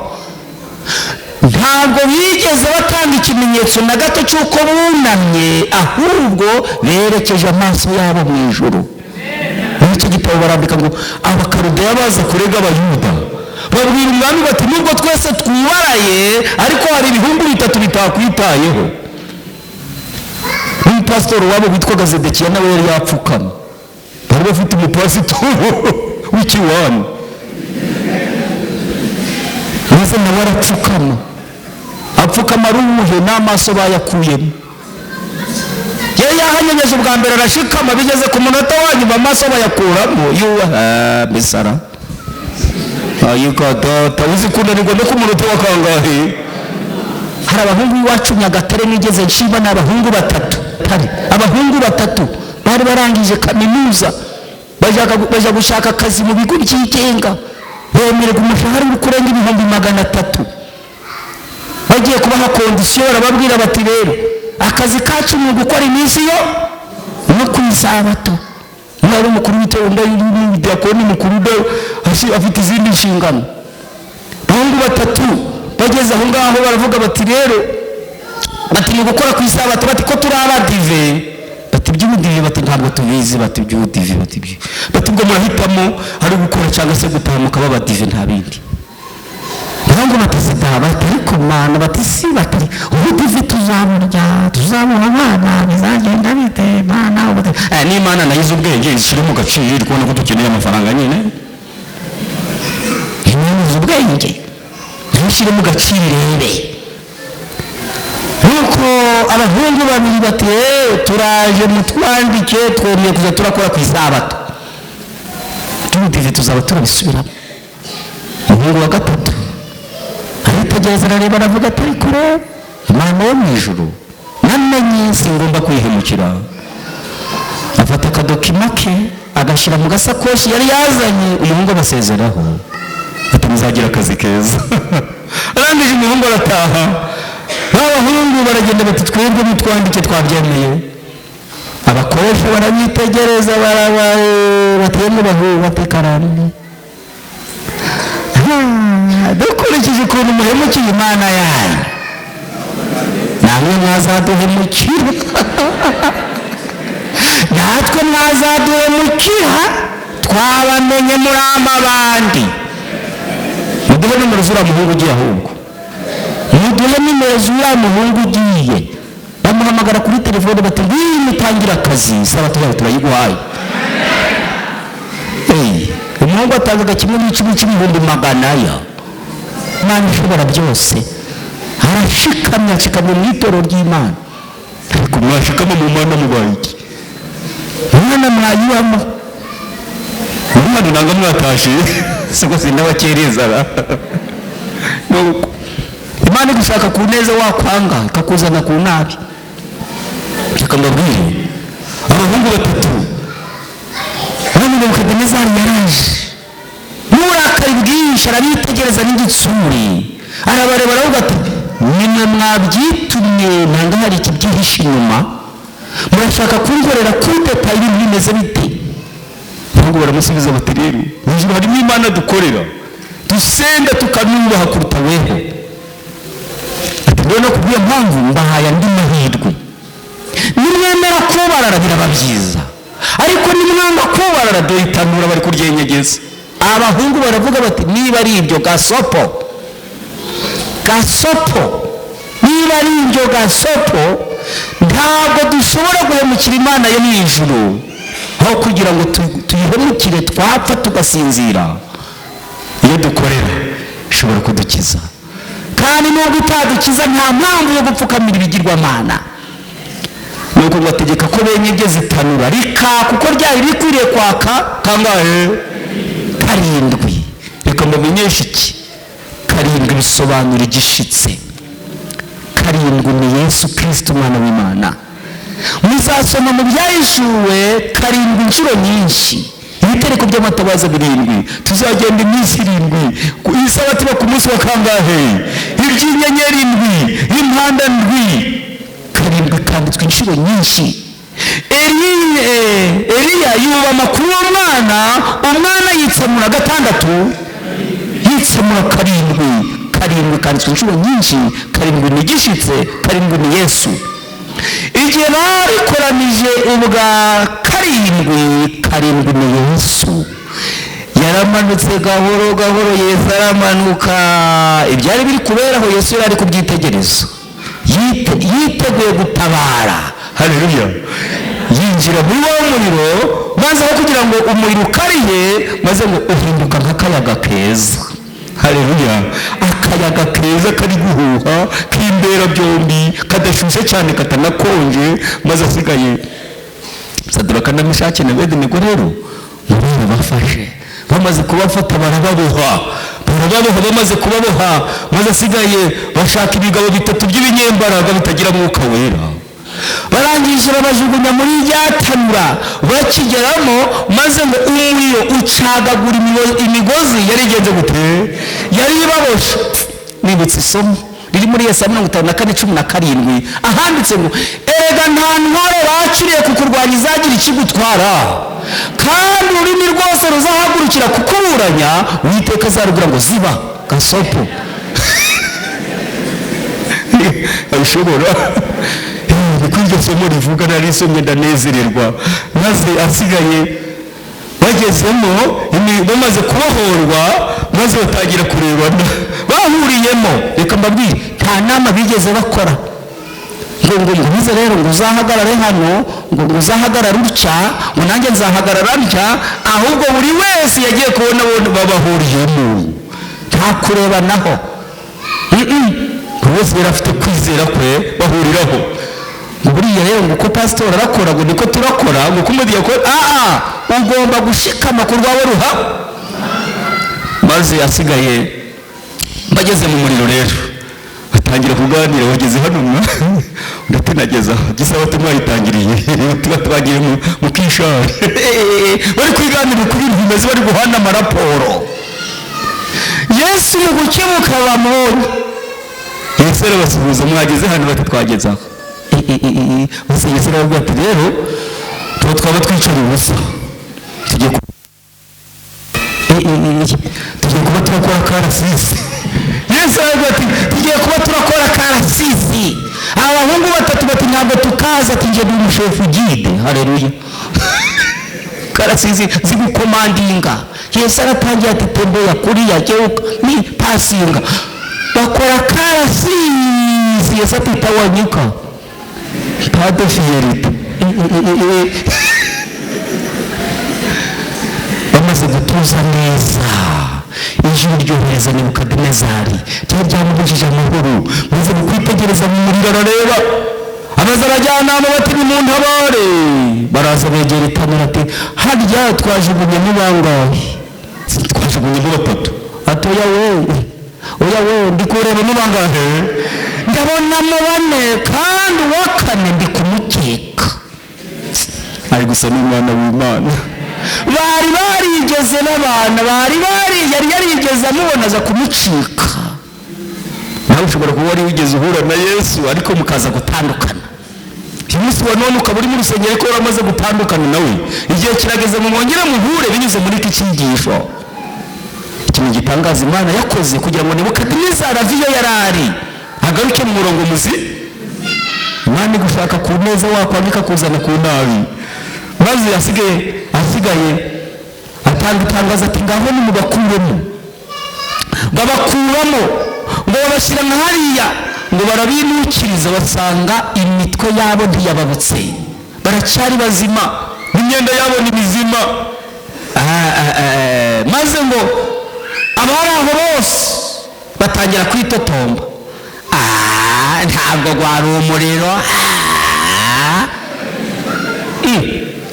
Ntabwo bigeze batanga ikimenyetso na gato cy'uko bunamye, ahubwo berekeje amaso yabo mu ijuru. Muri icyo gitabo barandika ngo Abakaludeya baza kurega Abayuda, babwira umwami bati nubwo twese twibaraye ariko hari ibihumbi bitatu bitakwitayeho. Umupasitori wabo witwaga Zedekiya nawe yari yapfukamye, bari bafite umupasitori w'ikiwani, maze nawe apfukama aruhe n'amaso bayakuyemo. Yari yahanyenyeje ubwa mbere arashikama, bigeze ku munota wa nyuma amaso bayakuramo. Misara ayikadata uzi kunanirwa no ku munota wa kangahe. Hari abahungu iwacu Nyagatare nigeze nshiba, ni abahungu batatu, abahungu batatu bari barangije kaminuza, baja gushaka akazi mu bigo byigenga, bemererwa umushahara uri kurenga 300,000. Bagiye kubaha kondisiyo, barababwira bati rero akazi kacu ni gukora iminsi yo no ku isabato. Mwari umukuru w'itorero y'Idiyakoni mukuru afite izindi nshingano. Abahungu batatu bageze aho ngaho baravuga bati rero bati ni gukora ku isabato, bati ko turi abadive, bati by'ubudive, bati ntabwo tubizi, bati by'ubudive, bati ubwo murahitamo ari gukora cyangwa se gutaha mukaba abadive nta bindi. Ntabwo batazida bati ariko Mana, bati si, bati ubudive tuzabura abana bizagenda bite Mana. N'Imana nayize ubwenge ishyire mu gaciro, kubona ko dukeneye amafaranga nyine. Imana izi ubwenge ishyire mu gaciro irebe. Nuko abahungu babiri bati turaje mutwandike, twemeye kuza turakora ku isabato, tubudive tuzaba turabisubiramo. Umuhungu wa gatatu aritegereza arareba, aravuga ati ariko Imana yo mu ijuru namenye singomba kwihemukira. Afata akadokima ke agashyira mu gasakoshi yari yazanye. Umuhungu abasezeraho ati muzagira akazi keza. Arangije umuhungu arataha, abahungu baragenda bati twebwe mutwandike twabyemeye. Abakoresha barabitegereza, batiyemo bahuye batekarane. Dukurikije ukuntu muhemukiye Imana yanyu, namwe mwazaduhemukira, natwe mwazaduhemukira, twabamenye muri amabandi. Muduhe nimero z'uriya muhungu ugiye, ahubwo muduhe nimero z'uriya muhungu ugiye. Bamuhamagara kuri telefone bati mutangira akazi, isabato yawe turayiguhaye. Umuhungu atangaga 1,000,000. Imana ishobora byose, arashikamye, ashikamye mu itorero ry'Imana. Ariko mwashikama mu Mana mubaye iki? Imana mwayibamo, Imana nanga mwatashe siko sinabakereza. Nuko Imana gushaka ku neza wakwanga ikakuzana ku nabi. Akambabwire abahungu batatu, Nebukadinezari yaraje n'uburakari bwinshi, arabitegereza n'igitsuri, arabareba aravuga ati nimwe mwabyitumye, nanga hari ikibyihishe inyuma, murashaka kunkorera kuri detail ibintu bimeze bite? Ahubwo baramusubiza bati rero hejuru harimo Imana dukorera, dusenda tukanubaha kuruta weho. Ati rero no kubwiyo mpamvu mbahaye andi mahirwe, kubarara biraba byiza, ariko nimwanga kubarara dore itanura bari kuryenyegeza. Abahungu baravuga bati niba ari ibyo gasopo, niba ari ibyo gasopo, ntabwo dushobora guhemukira Imana yo mu ijuru, aho kugira ngo tuyihemukire twapfa tugasinzira. Iyo dukorera ishobora kudukiza, kandi nubwo itadukiza nta mpamvu yo gupfukamira ibigirwamana. Nuko bategeka ko benyegeza itanura rikaka uko ryari rikwiriye kwaka kangahe? 7. Reka mumenyeshe iki 7 bisobanura igishitse. 7 ni Yesu Kristo umwana w'Imana. Muzasoma mu Byahishuwe 7 inshuro nyinshi, ibitereko by'amatabaza 7, tuzagenda iminsi 7, ku isabato ku munsi wa kangahe? Iby'inyenyeri 7, impanda 7 kanditswe inshuro nyinshi. Eliya yuba amakuru umwana yitsamura 6, yitsamura 7 kanditswe inshuro nyinshi. 7 ni igishitse, 7 ni Yesu. Igihe barikoranije ubwa 7 ni Yesu. Yaramanutse gahoro gahoro, Yesu aramanuka. Ibyari biri kuberaho Yesu yari ku byitegerezo, yiteguye gutabara. Haleluya. Yinjira muri wa muriro, maze aho kugira ngo umuriro ukariye, maze ngo uhinduka nk'akayaga keza. Haleluya. Akayaga keza kari guhuha k'imbera byombi, kadashushe cyane katanakonje, maze asigaye Saduraka na Meshaki na Abedenego rero muriro bafashe, bamaze kubafata barababoha, bamaze kubaboha, maze asigaye bashaka ibigabo 3 by'ibinyembaraga bitagira mwuka wera. Barangije bajugunya muri ryatanura, bakigeramo maze ngo umuriro ucagagura imigozi yari igenze gute, yari ibaboshe. Nibutse isomo riri muri Yesaya 54:17 ahanditse ngo erega nta ntwaro baciriye kukurwanya izagira ikigutwara, kandi ururimi rwose ruzahagurukira kukuburanya, Uwiteka azarubwira ngo ziba gasopo. Abishobora niko iryo somo rivuga, nari isomye ndanezererwa. Maze asigaye bagezemo bamaze kubohorwa, maze batangira kurebana bahuriyemo. Reka mbabwire, nta nama bigeze bakora ngo bize rero ngo uzahagarare hano, ngo uzahagarare utya, ngo nanjye nzahagarara ntya. Ahubwo buri wese yagiye kubona babahuriyemo, nta kurebanaho. Buri wese yari afite kwizera kwe bahuriraho. Buriya rero ngo uko pasitori arakora ngo niko turakora, ngo kumudiya ko ugomba gushikama ku rwawe ruha. Maze asigaye bageze mu muriro rero batangira kuganira, bageze hano ndatenageza gisaba tumwayitangiriye, tuba twagiye mu kishari bari kwiganira kuri ibintu bimeze, bari guhana amaraporo. Yesu mu gukemuka bamubonye, Yesu arabasuhuza, mwageze hano? Bati twageze aho. Bose Yesu arababwira ati rero twaba twicara ubusa, tugiye kuba turakora karasisi. Yesu arababwira ati tugiye kuba turakora karasisi. Abahungu 3 bati ntabwo tukaza, ati ngiye ndi umushefu gide. Haleluya. Karasisi zigukomandinga. Yesu aratangiye ati temboya kuriya cyuka ni pasinga, bakora karasisi. Yesu ati tawanyuka, pas de fierté. Bamaze gutuza neza, ijuru ryohereza Nebukadinezari cyari ryamubujije amahoro, maze kwitegereza mu muriro arareba. Amaze arajyanama bati nimuntabare. Baraza begera itanura ati harya twajugunyemo bangahe? Twajugunyemo 3. Ati oya we ndi kurebamo bangahe? Ndabonamo 4, kandi uwa 4 ndi kumukeka. Ari gusa n'umwana w'Imana. Bari barigeze n'abana, yari yarigeze amubona aza kumucika. Nawe ushobora kuba wari wigeze uhura na Yesu ariko mukaza gutandukana. Uyu munsi wa none ukaba uri mu rusengero ariko waramaze gutandukana nawe. Igihe kirageze mu mwongere muhure binyuze muri iki cyigisho. Ikintu gitangaza Imana yakoze kugira ngo Nebukadinezari aviyo yarari agaruke mu murongo muzi. Imana gushaka ku neza wakwandika kuzana ku nabi, maze asigaye atanga itangazo ati ngaho nimubakuremo. Babakuramo ngo babashyira nka hariya ngo barabinukiriza, basanga imitwe yabo ntiyababutse, baracyari bazima, n'imyenda yabo ni mizima. Maze ngo abari aho bose batangira kwitotomba, ntabwo gwari umuriro.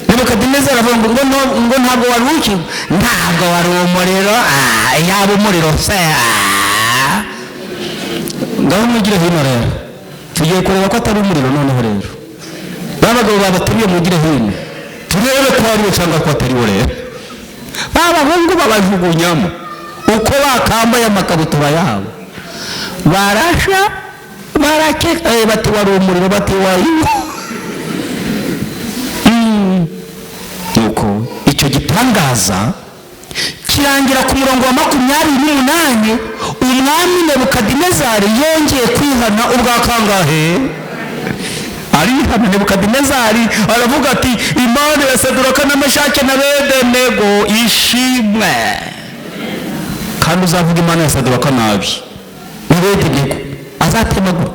Nebukadineza aravuga ngo ntabwo wari uki, ntabwo wari umuriro. Yaba umuriro se. Ngaho mugire hino rero, tugiye kureba ko atari umuriro. Noneho rero babagabo babateriye, mugire hino turebe ko ari cyangwa ko atari wo. Rero babahungu babajugunyamo uko bakambaye amakabutura yabo, barasha barakeka bati wari umuriro, bati wayiwo. Nuko icyo gitangaza kirangira ku murongo wa 28. Umwami Nebukadinezari yongeye kwihana ubwa kangahe? Arihana Nebukadinezari aravuga ati Imana ya Saduraka na Meshaki na Abedenego ishimwe. Kandi uzavuga Imana ya Saduraka nabi, Abedenego azatemagura.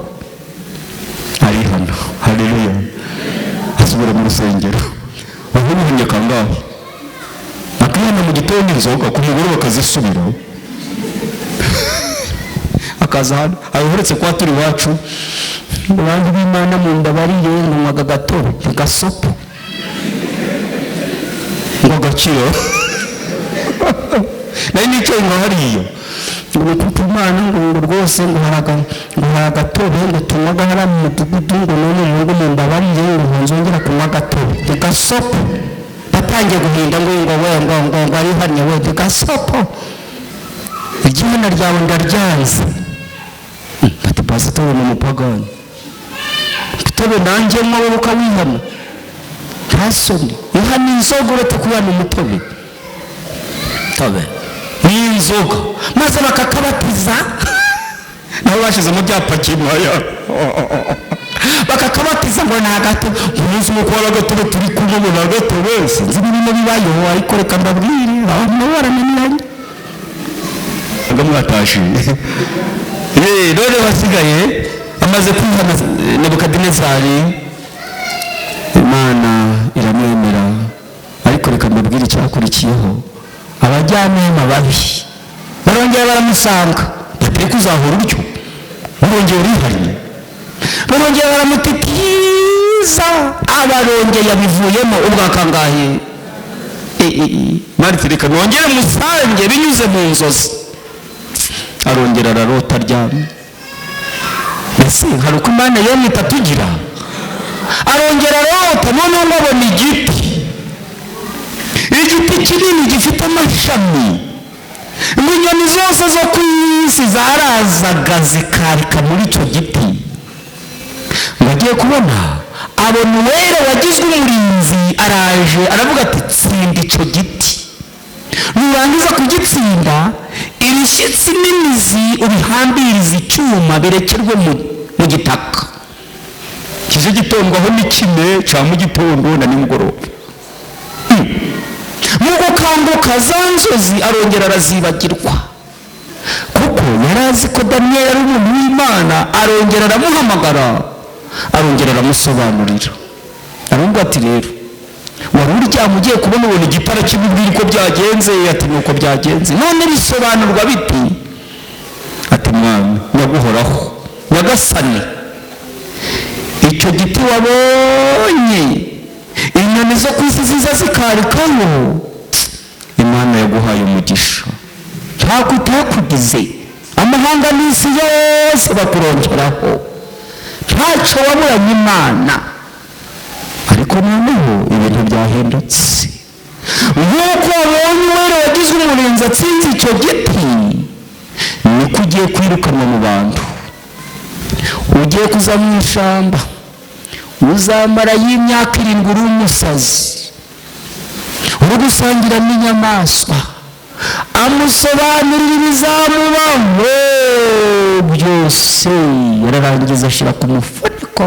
Arihana. Haleluya. Asubira mu rusengero. Ubuhunye kangahe? Akayana mu gitondo inzoga, ku mugoroba akazisubira. Akaza hano ahuretse kwa turi wacu, abantu b'Imana mu ndabariye ngwaga gatoro gasopo ngo gakiro nayo nicyo ngahariyo ngo kutumana ngo rwose ngo haragatobe ngo tunaga hara mu mudugudu ngo none ngo mu ndabariye ngo nzongera kunywa gatobe gasopo. Batangiye guhinda ngo ari hanye we gasopo. Igihana ryawe ndaryanze. Ati pasitoro ni umupagani, tobe nanjye mwawe ukawihana ntasoni. Ihana inzoga uretse kuyana umutobe tobe n'inzoga, maze bakakabatiza nabo bashize mu byapa kimaya, bakakabatiza ngo nagatobe. Umunsi wo kwa gatobe turi kumwe ngo nagatobe, sinzi ibintu bibayeho, ariko reka ndabwire abantu nabo barananiranye agamwatashi. None wasigaye amaze kwihana Nebukadinezari, Imana iramwemera. Ariko reka mbabwire icyakurikiyeho. Abajyanama babi barongera baramusanga, batari kuzahura uryo, barongera urihariye, barongera baramutitiza. Abarongeye yabivuyemo ubwa kangahe? Mariti reka nongere musange binyuze mu nzozi. Arongera ararota aryamye. Mbese hari uko Imana yemwe itatugira. Arongera arota, noneho abona igiti kinini gifite amashami. Inyoni zose zo ku isi zarazaga zikarika muri icyo giti. Ngagiye kubona abona uwera wagizwe umurinzi araje aravuga ati tsinda icyo giti. Nurangiza kugitsinda, ibishyitsi n'imizi ubihambiriza icyuma birekerwe mu gitaka. Kije gitondwaho n'ikime cya mu gitondo na nimugoroba. Mu gukanguka za nzozi arongera arazibagirwa, kuko yarazi ko Daniyeli ari umuntu w'Imana. Arongera aramuhamagara, arongera aramusobanurira, aravuga ati rero wari uryamye ugiye kubona ubona igitara kimubwira uko byagenze. Ati nuko byagenze. None bisobanurwa biti? Ati Mwami nyaguhoraho nyagasani, icyo giti wabonye inyoni zo ku isi ziza zikarikaho, Imana yaguhaye umugisha, ntabwo utakugize. Amahanga n'isi yose bakurongeraho, ntacyo waburanye Imana. Ariko noneho ibintu byahindutse. Nk'uko wabonye uwera wagizwe umurinzi atsinze icyo giti, niko ugiye kwirukanwa mu bantu. Ugiye kuza mu ishyamba, uzamara y'imyaka 7 uri umusazi, uri gusangira n'inyamaswa. Amusobanurira ibizamubaho byose, yararangiza ashyira ku mufuniko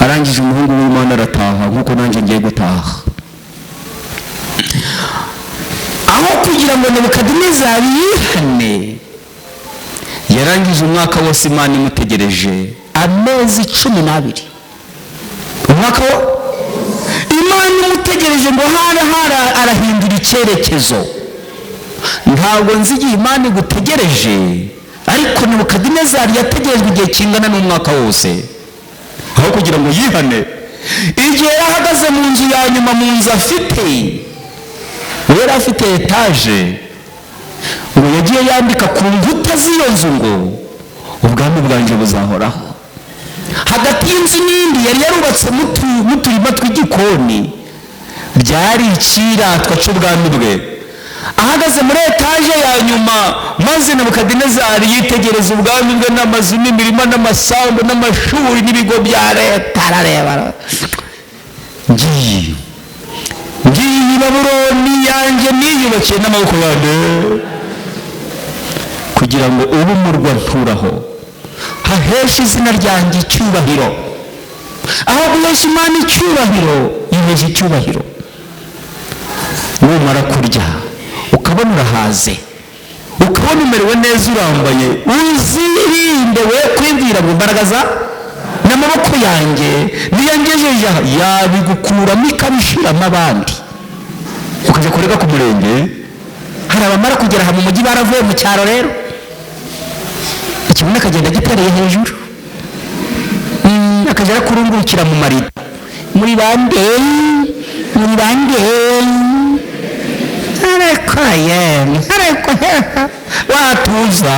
arangije umuhungu w'Imana arataha nk'uko nanjye ngiye gutaha. Aho kugira ngo Nebukadinezari yihane, yarangije umwaka wose Imana imutegereje amezi 12. Umwaka Imana imutegereje ngo arahindura icyerekezo. Ntabwo nzi igihe Imana igutegereje, ariko Nebukadinezari yategerejwe igihe kingana n'umwaka wose. Aho kugira ngo yihane, igihe yahagaze mu nzu ya nyuma, mu nzu afite, yari afite etaje, ngo yagiye yandika ku nkuta z'iyo nzu ngo ubwami bwanjye buzahoraho. Hagati y'inzu n'indi yari yarubatse n'uturima tw'igikoni, byari ikiratwa cy'ubwami bwe. Ahagaze muri etaje ya nyuma, maze Nebukadinezari yitegereza ubwami bwe n'amazu n'imirima n'amasambu n'amashuri n'ibigo bya leta. Arareba, ngiye i Babuloni yanjye niyubakiye n'amaboko yanjye, kugira ngo ube umurwa nturaho, haheshe izina ryanjye icyubahiro. Aho guhesha Imana icyubahiro, yihesha icyubahiro. Numara kurya ukabona urahaze, ukabona umerewe neza, urambaye, uzirinde we kwibwira ngo imbaraga n'amaboko yanjye niyangejeje aha, yabigukuramo ikabishiramo abandi, ukajya kurega ku murenge. Hari abamara kugera aha mu mujyi baravuye mu cyaro, rero ikibuno akagenda gitereye hejuru, akajya arakurungurukira mu marido. Muri bande ariko watuza.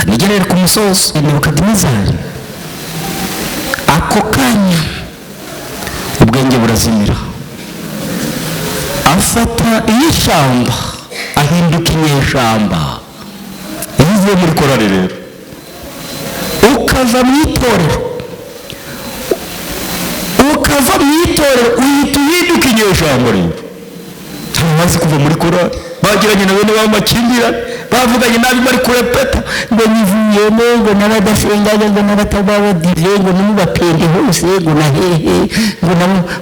Nigerere ku musozo Nebukadinezari, ako kanya ubwenge burazimira, afata iy'ishyamba ahinduka inyeshyamba. Iyo uvuye muri korari rero ukava mu itorero, uhita uhinduka inyeshyamba. Rero ntabazi kuva muri korari, bagiranye na bene b'amakimbirane, bavuganye nabi bari kurepeta, ngo nivuyemo, ngo n'abadasenganye, ngo n'abatabawadive, ngo n'umubapende hose, ngo na hehe,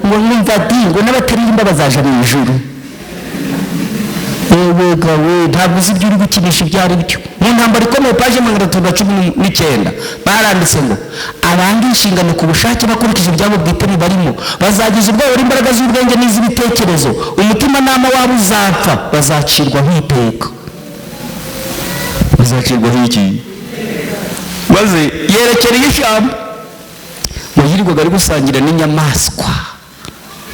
ngo n'imvadi, ngo n'abatarimba bazaja mu ijuru. Gawe ntabwo uzi ibyo uri gukinisha ibyo ari byo. Mu ntambara ikomeye paje 319 baranditse ngo abanga inshingano ku bushake bakurikije ibyabo bwite barimo bazagiza ubwabo imbaraga z'ubwenge n'iz'ibitekerezo, umutima nama wabo uzapfa, bazacirwa nk'iteka. Bazacirwa nk'iki? Maze yerekera ishyamba, ngo yirirwaga ari gusangira n'inyamaswa,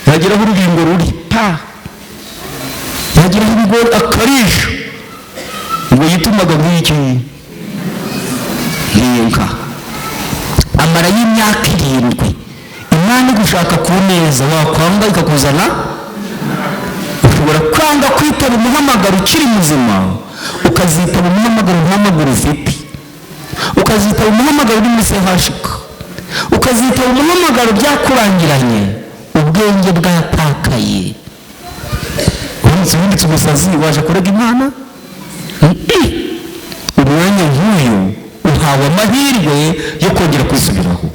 yageraho urubingo ruri pa, yagira ibigo akarisha, ngo yitumaga nk'iki nk'inka. Amara y'imyaka 7 Imana gushaka ku neza, wakwanga ikakuzana. Ushobora kwanga kwitaba umuhamagaro ukiri muzima, ukazitaba umuhamagaro ufite, ukazitaba umuhamagaro uri muri sehashika, ukazitaba umuhamagaro byakurangiranye, ubwenge bwatakaye, wanditse umusazi waje kurega Imana. Umwanya nk'uyu uhawe amahirwe yo kongera kwisubiraho.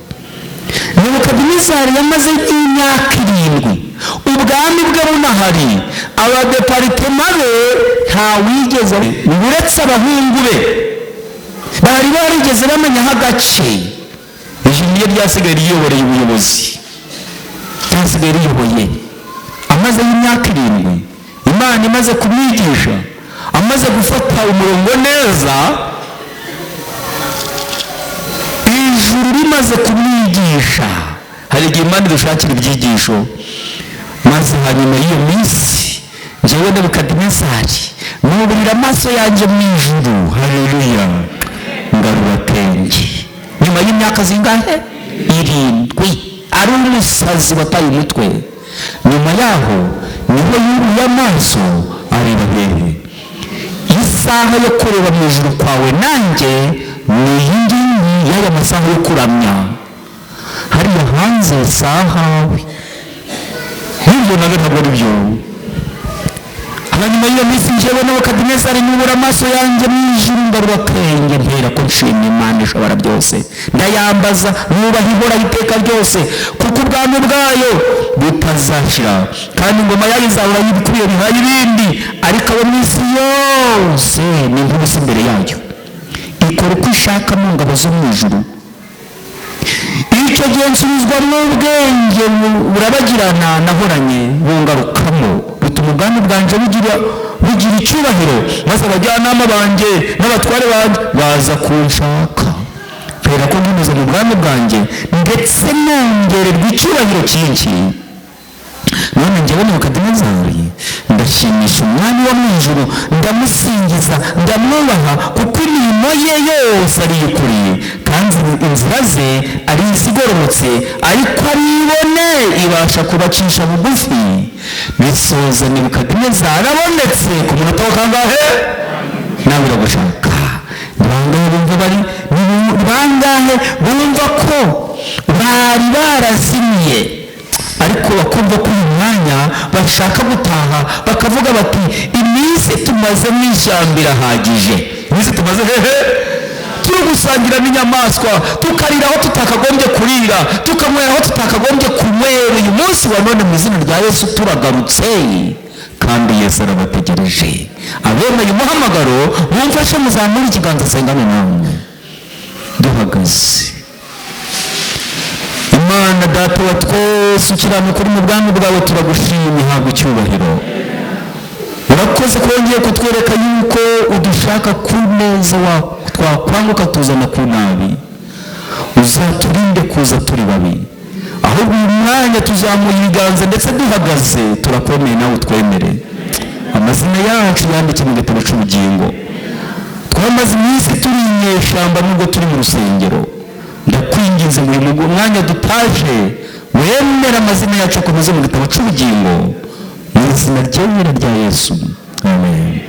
Nebukadinezari yamaze imyaka 7, ubwami bwe bunahari, abadeparitema be ntawigeze, uretse abahungu be bari barigeze bamenyaho agace. Ijimye ryasigaye riyoboreye ubuyobozi, ryasigaye riyoboye. Amaze y'imyaka 7, Imana imaze kumwigisha, amaze gufata umurongo neza, ijuru rimaze kumwigisha. Hari igihe Imana idushakira ibyigisho, maze hanyuma y'iyo minsi njyewe Nebukadinezari nuburira amaso yanjye mu ijuru. Haleluya, ngarura akenge. Nyuma y'imyaka zingahe? 7, ari umusazi wataye umutwe. Nyuma yaho niho yuruye amaso areba hehe. Isaha yo kureba mu ijuru kwawe nanjye ni iyingiyi y'aya masaha yo kuramya. Hariya hanze sahawe, hirya nawe ntabwo ari byo. hanyuma y'iyo minsi njyewe Nebukadinezari nubura amaso yanjye mu ijuru ngarura akenge mpera ko nshima Imana ishobora byose, ndayambaza nubaha ihoraho iteka ryose, kuko ubwami bwayo butazashira kandi ingoma yayo izahora yibikubiye bihaye ibindi, ariko abo mu isi yose ni nk'ubusa imbere yayo, ikora uko ishaka mu ngabo zo mu ijuru. Icyo gihe nsubizwa n'ubwenge burabagirana nahoranye bungarukamo, bituma ubwami bwanje bugira icyubahiro, maze abajyanama banjye n'abatware banjye baza kunshaka, kubera ko nkomeza mu bwami bwanjye ndetse nongererwa icyubahiro cyinshi. None njyewe Nebukadinezari ndashimisha umwami wo mu ijuru, ndamusingiza ndamwubaha, kuko imirimo ye yose ari iy'ukuri kandi inzira ze ari izigororotse, ariko aribone ibasha kubacisha bugufi. Bisoza Nebukadinezari abonetse ku munota wa kangahe? Nawe uragushaka. Bangahe bumva ko bari barazimiye ariko bakumva ko uyu mwanya bashaka gutaha, bakavuga bati iminsi tumaze mu ishyamba irahagije. Iminsi tumaze hehe? Turi gusangira n'inyamaswa, tukarira aho tutakagombye kurira, tukanywera aho tutakagombye kunywera. Uyu munsi wa none mu izina rya Yesu turagarutse, kandi Yesu arabategereje. Abemeye umuhamagaro mumfashe muzamure ikiganza sengane namwe duhagaze. Imana Data wa twese ukiranuka uri mu bwami bwawe, turagushima, ihabwa icyubahiro. Urakoze ko wongeye kutwereka yuko udushaka ku neza, twakwanga ukatuzana ku nabi, uzaturinde kuza turi babi, ahubwo uyu mwanya tuzamuye ibiganza ndetse duhagaze turakomeye, nawe utwemere. Amazina yacu yandike mu gitabo cy'ubugingo. Twamaze iminsi turi inyeshyamba nubwo turi mu rusengero, ndakwinginze ngo uyu mwanya dutaje wemere amazina yacu akomeze mu gitabo cy'ubugingo, mu izina rya Yesu, amen.